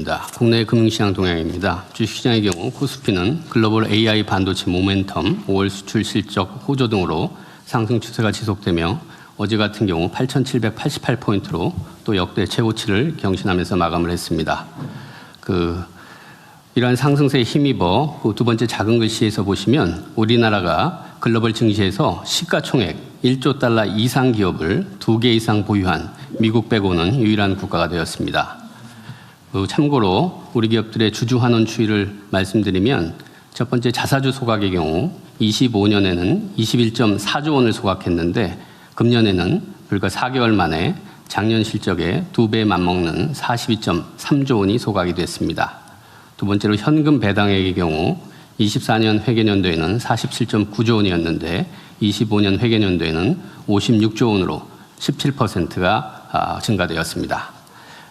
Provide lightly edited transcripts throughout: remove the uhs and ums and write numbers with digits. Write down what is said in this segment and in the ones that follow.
9일입니다. 국내 금융시장 동향입니다. 주식시장의 경우 코스피는 글로벌 AI 반도체 모멘텀, 5월 수출 실적 호조 등으로 상승 추세가 지속되며 어제 같은 경우 8,788포인트로 또 역대 최고치를 경신하면서 마감을 했습니다. 이러한 상승세에 힘입어 두 번째 작은 글씨에서 보시면 우리나라가 글로벌 증시에서 시가총액 1조 달러 이상 기업을 2개 이상 보유한 미국 빼고는 유일한 국가가 되었습니다. 참고로 우리 기업들의 주주 환원 추이를 말씀드리면 첫 번째 자사주 소각의 경우 25년에는 21.4조 원을 소각했는데 금년에는 불과 4개월 만에 작년 실적의 2배에 맞먹는 42.3조 원이 소각이 됐습니다. 두 번째로 현금 배당액의 경우 24년 회계연도에는 47.9조 원이었는데 25년 회계연도에는 56조 원으로 17%가 증가되었습니다.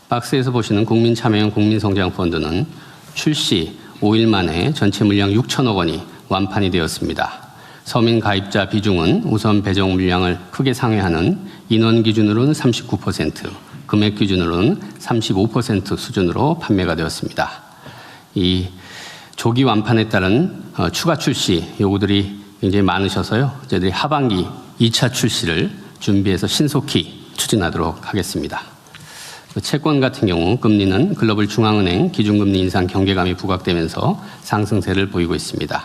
박스에서 보시는 국민참여형 국민성장펀드는 출시 5일 만에 전체 물량 6천억 원이 완판이 되었습니다. 서민 가입자 비중은 우선 배정 물량을 크게 상회하는 인원 기준으로는 39%, 금액 기준으로는 35% 수준으로 판매가 되었습니다. 이 조기 완판에 따른 추가 출시 요구들이 굉장히 많으셔서요. 저희들이 하반기 2차 출시를 준비해서 신속히 추진하도록 하겠습니다. 채권 같은 경우 금리는 글로벌 중앙은행 기준금리 인상 경계감이 부각되면서 상승세를 보이고 있습니다.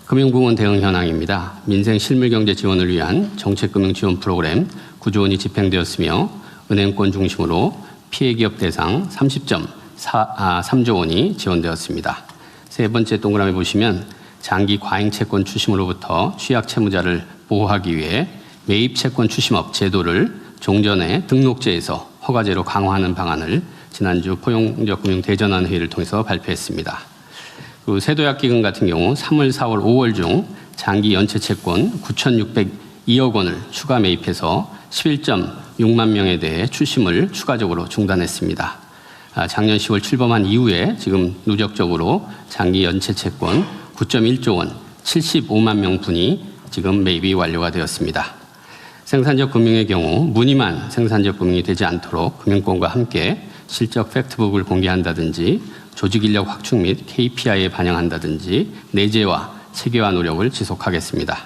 금융부문 대응 현황입니다. 민생 실물경제 지원을 위한 정책금융 지원 프로그램 9조 원이 집행되었으며 은행권 중심으로 피해기업 대상 30.3조 원이 지원되었습니다. 세 번째 동그라미 보시면 장기 과잉 채권 추심으로부터 취약 채무자를 보호하기 위해 매입 채권 추심업 제도를 종전의 등록제에서 허가제로 강화하는 방안을 지난주 포용적 금융 대전환 회의를 통해서 발표했습니다. 세도약기금 같은 경우 3월, 4월, 5월 중 장기 연체 채권 9,602억 원을 추가 매입해서 11.6만 명에 대해 추심을 추가적으로 중단했습니다. 작년 10월 출범한 이후에 지금 누적적으로 장기 연체 채권 9.1조 원 75만 명분이 지금 매입이 완료가 되었습니다. 생산적 금융의 경우 무늬만 생산적 금융이 되지 않도록 금융권과 함께 실적 팩트북을 공개한다든지 조직인력 확충 및 KPI에 반영한다든지 내재와 체계화 노력을 지속하겠습니다.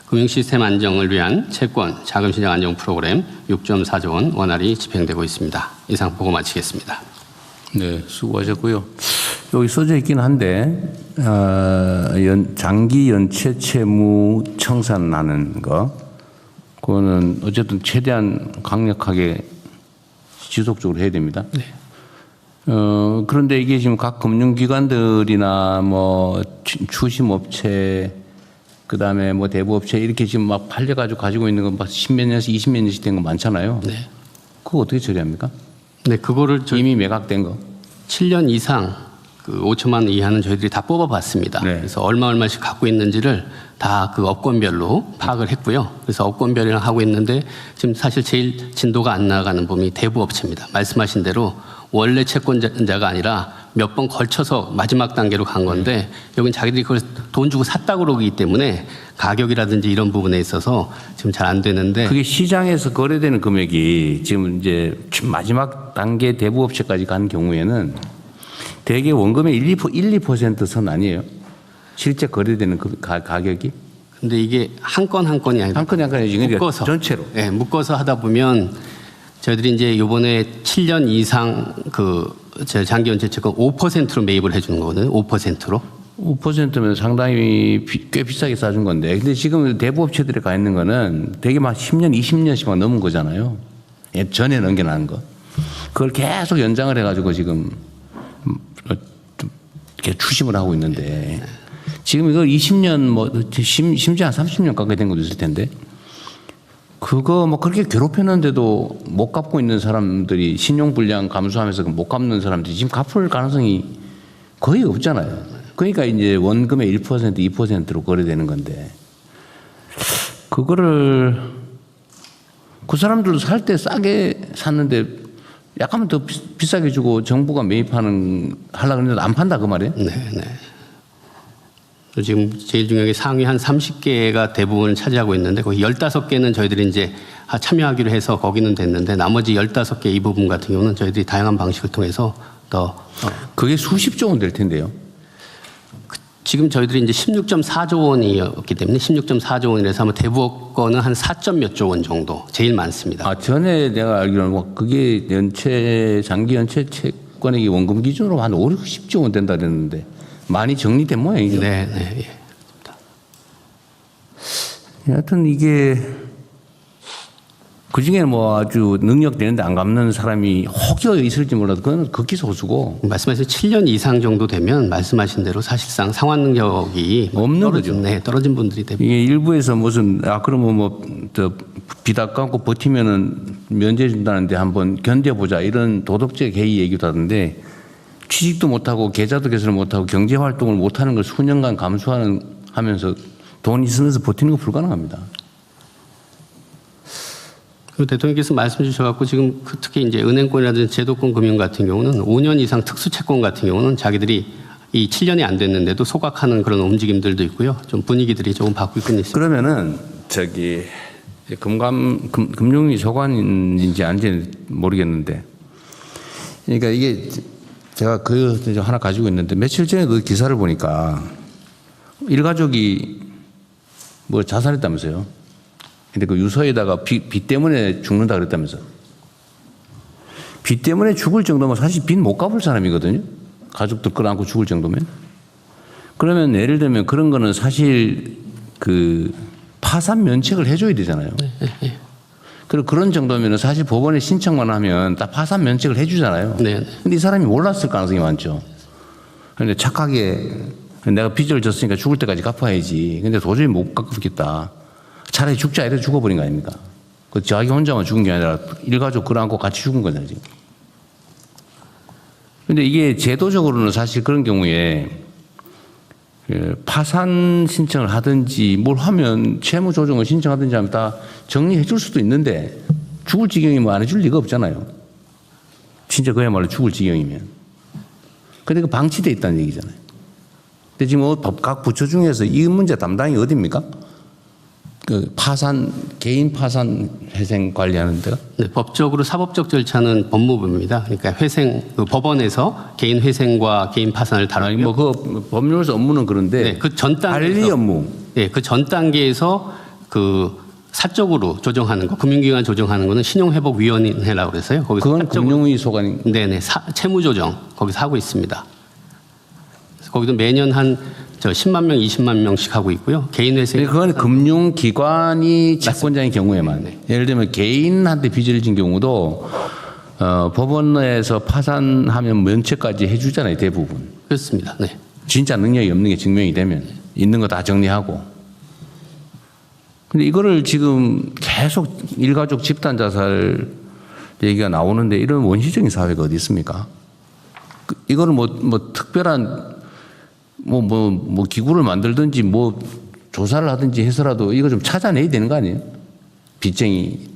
금융시스템 안정을 위한 채권 자금시장 안정 프로그램 6.4조 원 원활히 집행되고 있습니다. 이상 보고 마치겠습니다. 네, 수고하셨고요. 여기 써져 있긴 한데 장기 연체 채무 청산하는 거 그거는 어쨌든 최대한 강력하게 지속적으로 해야 됩니다. 네. 그런데 이게 지금 각 금융기관들이나 뭐 추심업체 그다음에 뭐 대부업체 이렇게 지금 막 팔려가지고 가지고 있는 거 막 10몇 년씩 20몇 년씩 된 거 많잖아요. 네. 그거 어떻게 처리합니까? 네, 그거를 이미 매각된 거. 7년 이상 5천만 원 이하는 저희들이 다 뽑아봤습니다. 네. 그래서 얼마씩 갖고 있는지를 다 그 업권별로 파악을 했고요. 그래서 업권별이랑 하고 있는데 지금 사실 제일 진도가 안 나가는 범위 대부업체입니다. 말씀하신 대로 원래 채권자가 아니라 몇 번 걸쳐서 마지막 단계로 간 건데 여긴 자기들이 그걸 돈 주고 샀다고 그러기 때문에 가격이라든지 이런 부분에 있어서 지금 잘 안 되는데 그게 시장에서 거래되는 금액이 지금 이제 마지막 단계 대부업체까지 간 경우에는 대개 원금의 1, 2% 선 아니에요? 실제 거래되는 그 가격이? 근데 이게 한 건 한 건이 아니라 한 건이 그러니까 묶어서 전체로. 네, 묶어서 하다 보면 저희들이 이제 이번에 7년 이상 장기 연체 채권 5%로 매입을 해주는 거거든요. 5%로. 5%면 상당히 꽤 비싸게 싸준 건데. 근데 지금 대부업체들이 가 있는 거는 되게 막 10년, 20년씩 막 넘은 거잖아요. 전에 넘겨놓은 거. 그걸 계속 연장을 해가지고 지금 이렇게 추심을 하고 있는데 지금 이거 20년 뭐 심지어 한 30년 가까이 된 것도 있을 텐데 그거 뭐 그렇게 괴롭혔는데도 못 갚고 있는 사람들이 신용불량 감소하면서 못 갚는 사람들이 지금 갚을 가능성이 거의 없잖아요. 그러니까 이제 원금의 1%, 2%로 거래되는 건데 그거를 그 사람들도 살 때 싸게 샀는데 약간만 더 비싸게 주고 정부가 매입하려고 했는데 안 판다 그 말이에요? 네, 네. 지금 제일 중요한 게 상위 한 30개가 대부분을 차지하고 있는데 거기 15개는 저희들이 이제 참여하기로 해서 거기는 됐는데 나머지 15개 이 부분 같은 경우는 저희들이 다양한 방식을 통해서 더 그게 수십조 원 될 텐데요. 지금 저희들이 이제 16.4조 원이었기 때문에 16.4조 원이라서 아마 대부업 거는 한 4점 몇 조 원 정도 제일 많습니다. 아, 전에 내가 알기로는 뭐 그게 장기 연체 채권액이 원금 기준으로 한 5, 60조 원 된다 그랬는데 많이 정리된 모양이죠. 네, 네. 예. 하여튼 이게 그중에는 뭐 아주 능력 되는데 안 갚는 사람이 혹여 있을지 몰라도 그건 극히 소수고 말씀하신 7년 이상 정도 되면 말씀하신 대로 사실상 상환 능력이 없는 거죠. 네, 떨어진 분들이 대부분. 이게 일부에서 무슨 그러면 뭐저 빚 갚고 버티면은 면제 준다는데 한번 견뎌보자 이런 도덕적 개의 얘기도 하던데 취직도 못하고 계좌도 개설을 못하고 경제 활동을 못하는 걸 수년간 하면서 돈 있으면서 버티는 거 불가능합니다. 그 대통령께서 말씀 주셔갖고 지금 특히 이제 은행권이라든지 제도권 금융 같은 경우는 5년 이상 특수 채권 같은 경우는 자기들이 이 7년이 안 됐는데도 소각하는 그런 움직임들도 있고요. 좀 분위기들이 조금 바뀌고 있습니다. 그러면은 저기 금융위 소관인지 아닌지 모르겠는데, 그러니까 이게 제가 그 하나 가지고 있는데 며칠 전에 그 기사를 보니까 일가족이 뭐 자살했다면서요. 근데 그 유서에다가 빚 때문에 죽는다 그랬다면서. 빚 때문에 죽을 정도면 사실 빚 못 갚을 사람이거든요. 가족들 끌어안고 죽을 정도면. 그러면 예를 들면 그런 거는 사실 그 파산 면책을 해줘야 되잖아요. 그리고 그런 정도면 사실 법원에 신청만 하면 다 파산 면책을 해주잖아요. 네. 근데 이 사람이 몰랐을 가능성이 많죠. 그런데 착하게 내가 빚을 졌으니까 죽을 때까지 갚아야지. 근데 도저히 못 갚겠다. 차라리 죽자 이래 죽어버린 거 아닙니까? 그 자기 혼자만 죽은 게 아니라 일가족 끌어안고 같이 죽은 거잖아요, 지금. 근데 이게 제도적으로는 사실 그런 경우에 파산 신청을 하든지 뭘 하면 채무 조정을 신청하든지 하면 다 정리해 줄 수도 있는데 죽을 지경이면 안 해줄 리가 없잖아요. 진짜 그야말로 죽을 지경이면. 근데 그 방치돼 있다는 얘기잖아요. 근데 지금 각 부처 중에서 이 문제 담당이 어디입니까? 그 개인 파산 회생 관리하는 데가? 네, 법적으로 사법적 절차는 법무부입니다. 그러니까 그 법원에서 개인 회생과 개인 파산을 다루고요. 아니 그 법률에서 업무는 그런데 네, 그 전 단계에서 관리 업무. 네, 그 전 단계에서 그 사적으로 조정하는 거, 금융기관 조정하는 거는 신용회복위원회라고 그래서요. 거기서 그건 사적으로 금융위 소관인. 네네 채무 조정 거기서 하고 있습니다. 그래서 거기도 매년 한 10만 명, 20만 명씩 하고 있고요. 개인 회생. 그건 금융기관이 채권자인 경우에만. 네. 예를 들면 개인한테 빚을 진 경우도 법원 내에서 파산하면 면책까지 해주잖아요, 대부분. 그렇습니다. 네. 진짜 능력이 없는 게 증명이 되면 있는 거 다 정리하고. 근데 이거를 지금 계속 일가족 집단 자살 얘기가 나오는데 이런 원시적인 사회가 어디 있습니까? 이거는 뭐 특별한 뭐 기구를 만들든지 뭐 조사를 하든지 해서라도 이거 좀 찾아내야 되는 거 아니에요? 빚쟁이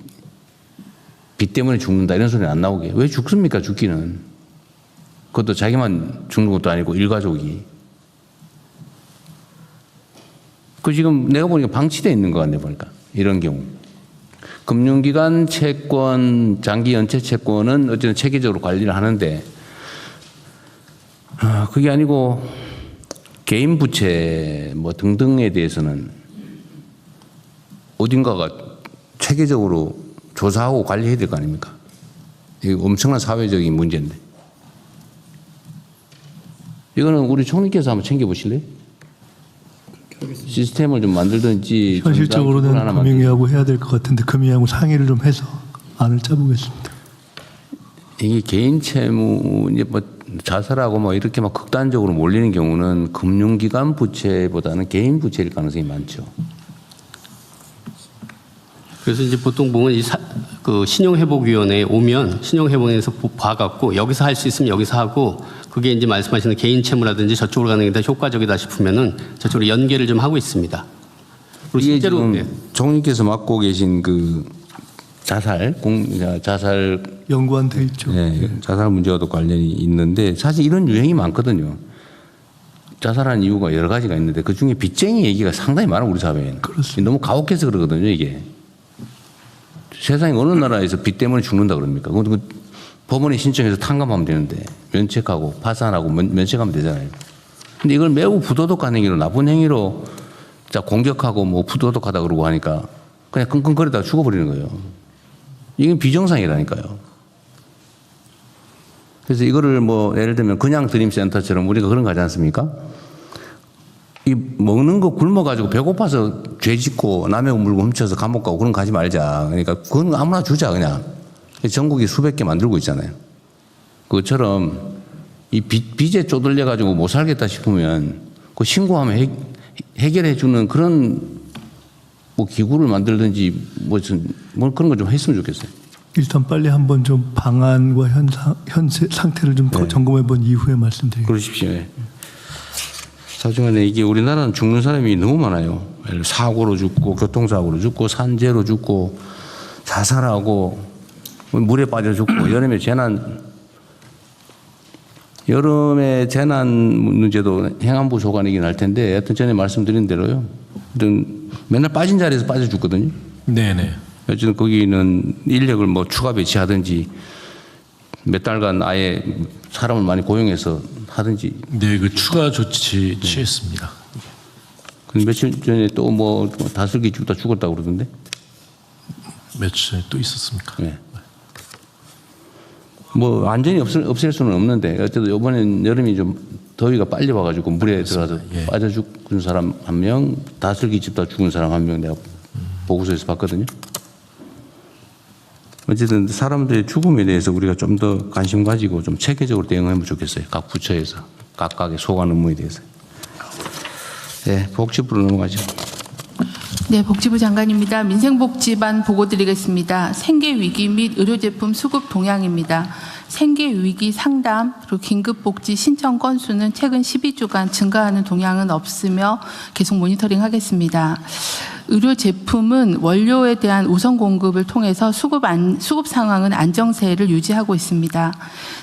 빚 때문에 죽는다 이런 소리는 안 나오게. 왜 죽습니까? 죽기는. 그것도 자기만 죽는 것도 아니고 일가족이. 그 지금 내가 보니까 방치되어 있는 것 같네 보니까 이런 경우. 금융기관 채권, 장기 연체 채권은 어쨌든 체계적으로 관리를 하는데 그게 아니고 개인 부채 뭐 등등에 대해서는 어딘가가 체계적으로 조사하고 관리해야 될 거 아닙니까? 이거 엄청난 사회적인 문제인데. 이거는 우리 총리께서 한번 챙겨보실래요? 시스템을 좀 만들든지. 현실적으로는 금융위하고 해야 될 것 같은데 금융위하고 상의를 좀 해서 안을 짜보겠습니다. 이게 개인 채무 이제 뭐 자살하고 뭐 이렇게 막 극단적으로 몰리는 경우는 금융기관 부채보다는 개인 부채일 가능성이 많죠. 그래서 이제 보통 보면 그 신용회복위원회에 오면 신용회복위원회에서 봐갖고 여기서 할 수 있으면 여기서 하고 그게 이제 말씀하시는 개인 채무라든지 저쪽으로 가는 게 더 효과적이다 싶으면은 저쪽으로 연계를 좀 하고 있습니다. 그리고 이게 실제로 지금 총리께서 맡고 계신 그 자살 연구한 돼 있죠. 네, 자살 문제와도 관련이 있는데 사실 이런 유행이 많거든요. 자살하는 이유가 여러 가지가 있는데 그 중에 빚쟁이 얘기가 상당히 많아 우리 사회에는. 그렇습니다. 너무 가혹해서 그러거든요 이게. 세상에 어느 나라에서 빚 때문에 죽는다 그럽니까? 그건 법원에 신청해서 탕감하면 되는데 면책하고 파산하고 면책하면 되잖아요. 근데 이걸 매우 부도덕한 행위로 나쁜 행위로 자 공격하고 뭐 부도덕하다 그러고 하니까 그냥 끙끙거리다가 죽어버리는 거예요. 이건 비정상이라니까요. 그래서 이거를 뭐 예를 들면 그냥 드림센터처럼 우리가 그런 거 하지 않습니까? 이 먹는 거 굶어가지고 배고파서 죄 짓고 남의 물건 훔쳐서 감옥 가고 그런 거 하지 말자. 그러니까 그건 아무나 주자 그냥. 전국이 수백 개 만들고 있잖아요. 그것처럼 이 빚에 쪼들려가지고 못 살겠다 싶으면 그 신고하면 해결해 주는 그런 뭐 기구를 만들든지 뭐 그런 거 좀 했으면 좋겠어요. 일단 빨리 한번 좀 방안과 현재 상태를 좀 더 점검해 본 이후에 말씀드리겠습니다. 그러십시오. 예. 사중간에 이게 우리나라는 죽는 사람이 너무 많아요. 사고로 죽고 교통사고로 죽고 산재로 죽고 자살하고 물에 빠져 죽고 여름에 재난 문제도 행안부 소관이긴 할 텐데 하여튼 전에 말씀드린 대로요. 맨날 빠진 자리에서 빠져 죽거든요. 네네. 어쨌든 거기는 인력을 뭐 추가 배치하든지 몇 달간 아예 사람을 많이 고용해서 하든지. 네, 그 추가 조치 취했습니다. 근데 며칠 전에 또 뭐 다슬기 죽다 죽었다고 그러던데. 며칠 또 있었습니까? 네. 뭐 완전히 없앨 수는 없는데 어쨌든 이번엔 여름이 좀 더위가 빨리 와가지고 물에 들어가서 예. 빠져 죽은 사람 1명, 다슬기 짚다 죽은 사람 1명 내가 보고서에서 봤거든요. 어쨌든 사람들의 죽음에 대해서 우리가 좀 더 관심 가지고 좀 체계적으로 대응하면 좋겠어요. 각 부처에서 각각의 소관 업무에 대해서. 네, 복지부로 넘어가죠. 네, 복지부 장관입니다. 민생복지반 보고 드리겠습니다. 생계위기 및 의료제품 수급 동향입니다. 생계위기 상담 그리고 긴급복지 신청 건수는 최근 12주간 증가하는 동향은 없으며 계속 모니터링하겠습니다. 의료제품은 원료에 대한 우선 공급을 통해서 수급 상황은 안정세를 유지하고 있습니다.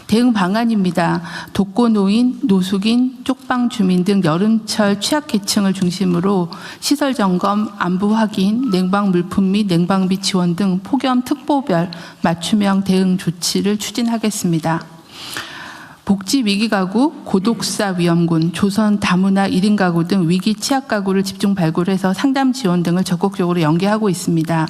대응 방안입니다. 독거노인, 노숙인, 쪽방 주민 등 여름철 취약계층을 중심으로 시설 점검, 안부 확인, 냉방 물품 및 냉방비 지원 등 폭염 특보별 맞춤형 대응 조치를 추진하겠습니다. 복지 위기 가구, 고독사 위험군, 조선 다문화 1인 가구 등 위기 취약 가구를 집중 발굴해서 상담 지원 등을 적극적으로 연계하고 있습니다.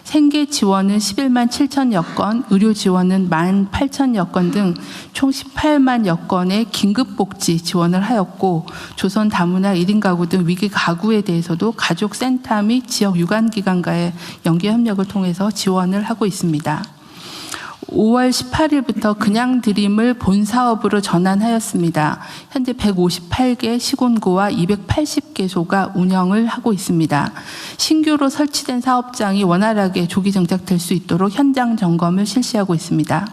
생계 지원은 11만 7천여 건, 의료 지원은 1만 8천여 건 등 총 18만여 건의 긴급복지 지원을 하였고 조선 다문화 1인 가구 등 위기 가구에 대해서도 가족센터 및 지역 유관기관과의 연계 협력을 통해서 지원을 하고 있습니다. 5월 18일부터 그냥 드림을 본 사업으로 전환하였습니다. 현재 158개 시군구와 280개소가 운영을 하고 있습니다. 신규로 설치된 사업장이 원활하게 조기 정착될 수 있도록 현장 점검을 실시하고 있습니다.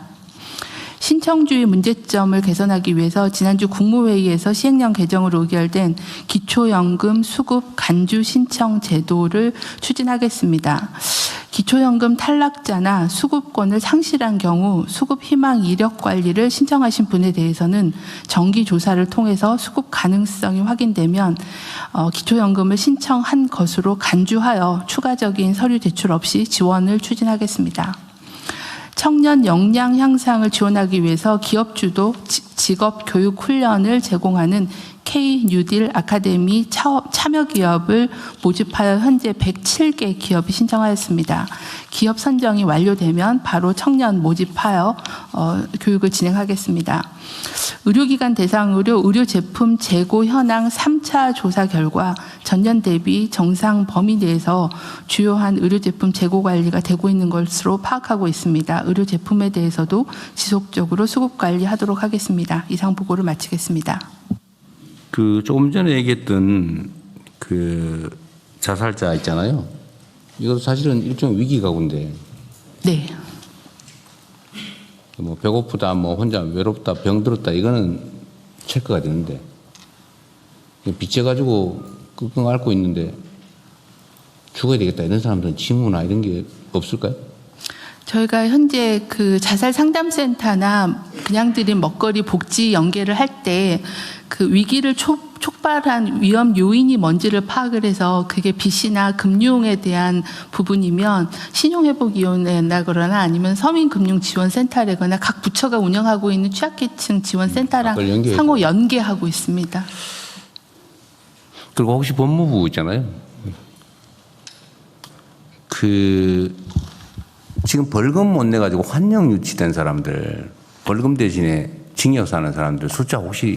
신청주의 문제점을 개선하기 위해서 지난주 국무회의에서 시행령 개정으로 의결된 기초연금 수급 간주 신청 제도를 추진하겠습니다. 기초연금 탈락자나 수급권을 상실한 경우 수급 희망 이력 관리를 신청하신 분에 대해서는 정기 조사를 통해서 수급 가능성이 확인되면 기초연금을 신청한 것으로 간주하여 추가적인 서류 제출 없이 지원을 추진하겠습니다. 청년 역량 향상을 지원하기 위해서 기업 주도 직업 교육 훈련을 제공하는 K-뉴딜 아카데미 참여 기업을 모집하여 현재 107개 기업이 신청하였습니다. 기업 선정이 완료되면 바로 청년 모집하여 교육을 진행하겠습니다. 의료기관 대상으로 의료제품 재고 현황 3차 조사 결과 전년 대비 정상 범위 내에서 주요한 의료제품 재고 관리가 되고 있는 것으로 파악하고 있습니다. 의료제품에 대해서도 지속적으로 수급 관리하도록 하겠습니다. 이상 보고를 마치겠습니다. 그 조금 전에 얘기했던 그 자살자 있잖아요. 이것도 사실은 일종의 위기 가구인데. 네. 뭐 배고프다, 뭐 혼자 외롭다, 병들었다 이거는 체크가 되는데 빚져가지고 끙끙 앓고 있는데 죽어야 되겠다 이런 사람들은 징후나 이런 게 없을까요? 저희가 현재 그 자살 상담센터나 그냥 드린 먹거리 복지 연계를 할 때 그 위기를 촉발한 위험 요인이 뭔지를 파악을 해서 그게 빚이나 금융에 대한 부분이면 신용회복위원회에 나거나 아니면 서민금융지원센터라거나 각 부처가 운영하고 있는 취약계층 지원센터랑 그걸 연계해서. 상호 연계하고 있습니다. 그리고 혹시 법무부 있잖아요. 지금 벌금 못 내가지고 환영 유치된 사람들, 벌금 대신에 징역 사는 사람들 숫자 혹시